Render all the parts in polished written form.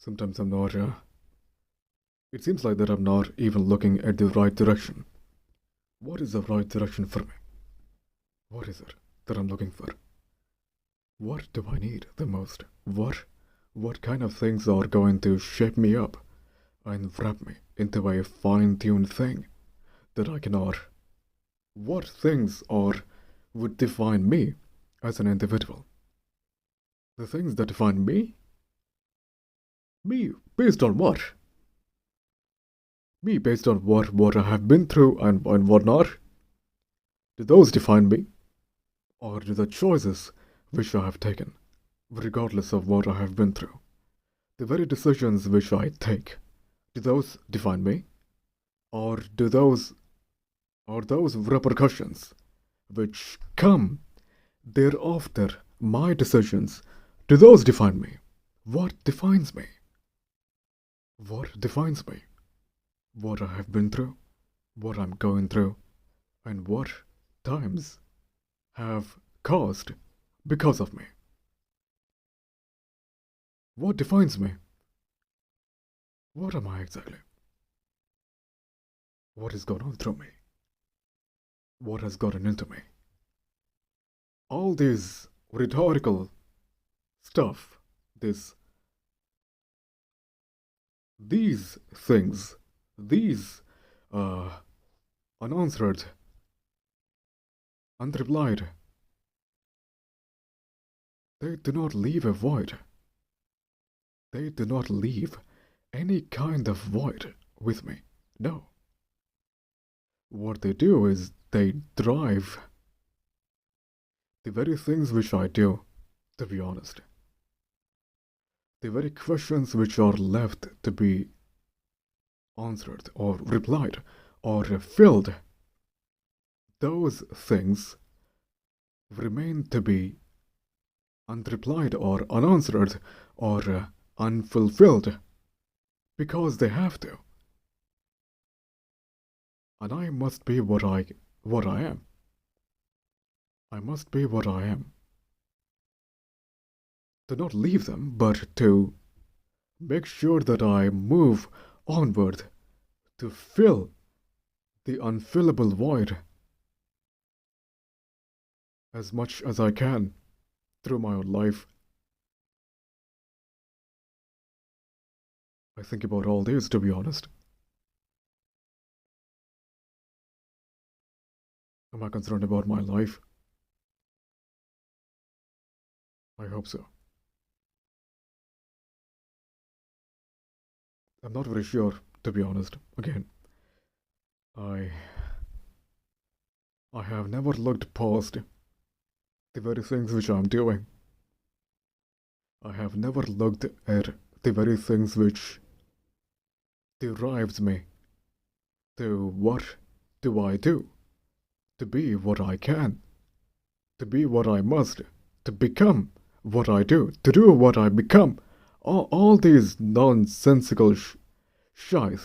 Sometimes I'm not, it seems like that I'm not even looking at the right direction. What is the right direction for me? What is it that I'm looking for? What do I need the most? What kind of things are going to shape me up and wrap me into a fine-tuned thing that I cannot? What things are would define me as an individual? The things that define me? Me based on what? Me based on what I have been through and whatnot? Do those define me? Or do the choices which I have taken, regardless of what I have been through, the very decisions which I take, do those define me? Or do those are those repercussions which come thereafter my decisions, do those define me? What defines me? What defines me? What I have been through, what I'm going through, and what times have caused because of me. What defines me? What am I exactly? What has gone on through me? What has gotten into me? All this rhetorical stuff, this, these things, these uh, unanswered, unreplied, they do not leave a void. They do not leave any kind of void with me. No. What they do is they drive the very things which I do, to be honest. The very questions which are left to be answered or replied or filled, those things remain to be unreplied or unanswered or unfulfilled because they have to. And I must be what I am. I must be what I am. To not leave them, but to make sure that I move onward to fill the unfillable void as much as I can through my own life. I think about all this, to be honest. Am I concerned about my life? I hope so. I'm not very sure, to be honest. Again, I I have never looked past the very things which I'm doing. I have never looked at the very things which derives me to what do I do to be what I can, to be what I must, to become what I do, to do what I become. All these nonsensical shite,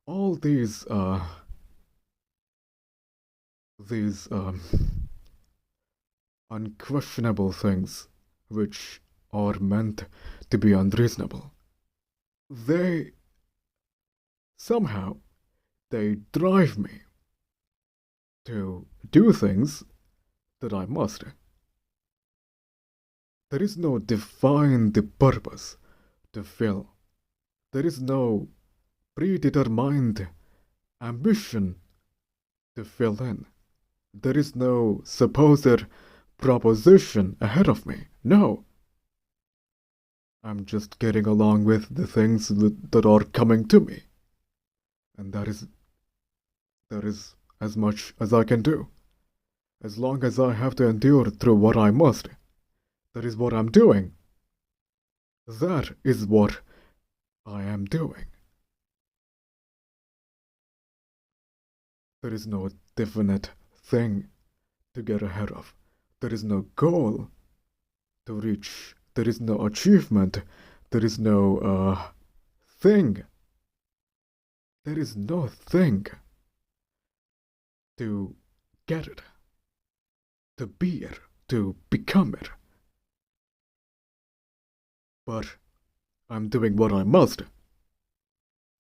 all these unquestionable things which are meant to be unreasonable. They somehow they drive me to do things that I must. There is no defined purpose to fill. There is no predetermined ambition to fill in. There is no supposed proposition ahead of me. No. I'm just getting along with the things that are coming to me. And that is as much as I can do. As long as I have to endure through what I must, that is what I'm doing. That is what I am doing. There is no definite thing to get ahead of. There is no goal to reach. There is no achievement. There is no thing. There is no thing to get it, to be it, to become it. But I'm doing what I must.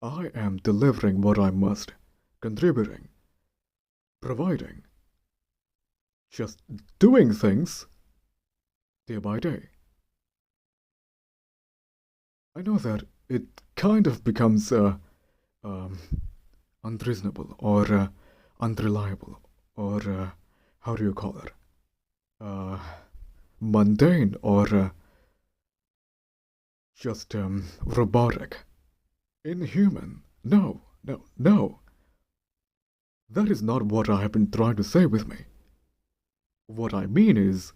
I am delivering what I must, contributing, providing, just doing things day by day. I know that it kind of becomes um, unreasonable or unreliable or how do you call it? Uh, Mundane or just robotic, inhuman. No, no, no. That is not what I have been trying to say with me. What I mean is,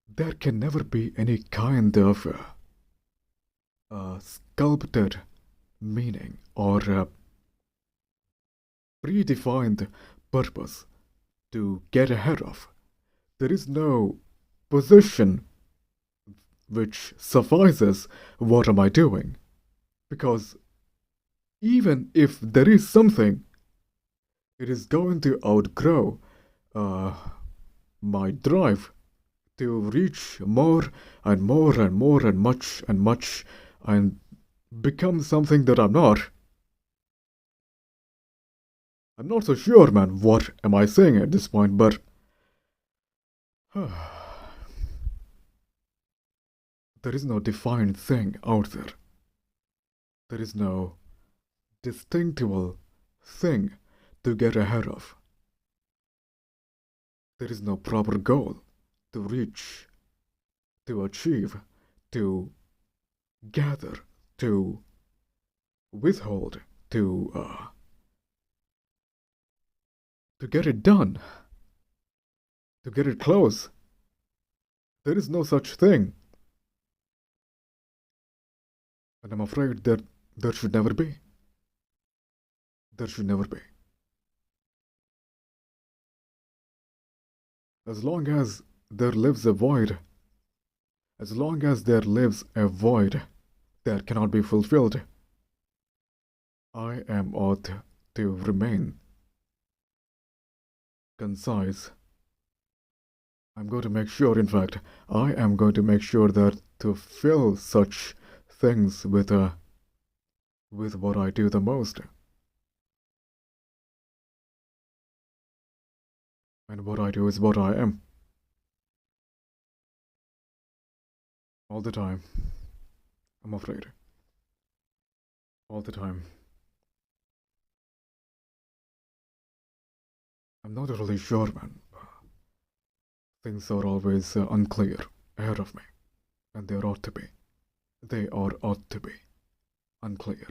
there can never be any kind of sculpted meaning or predefined purpose to get ahead of. There is no position which suffices what am I doing. Because even if there is something, it is going to outgrow uh, my drive to reach more and more and more and much and become something that I'm not. I'm not so sure, man, what am I saying at this point, but there is no defined thing out there. There is no distinctible thing to get ahead of. There is no proper goal to reach, to achieve, to gather, to withhold, to get it done, to get it close. There is no such thing. And I'm afraid that there should never be. There should never be. As long as there lives a void, as long as there lives a void that cannot be fulfilled, I am ought to remain concise. I'm going to make sure, in fact, I am going to make sure that to fill such things with what I do the most. And what I do is what I am. All the time. I'm afraid. All the time. I'm not really sure, man. Things are always unclear ahead of me. And they ought to be. They are ought to be unclear.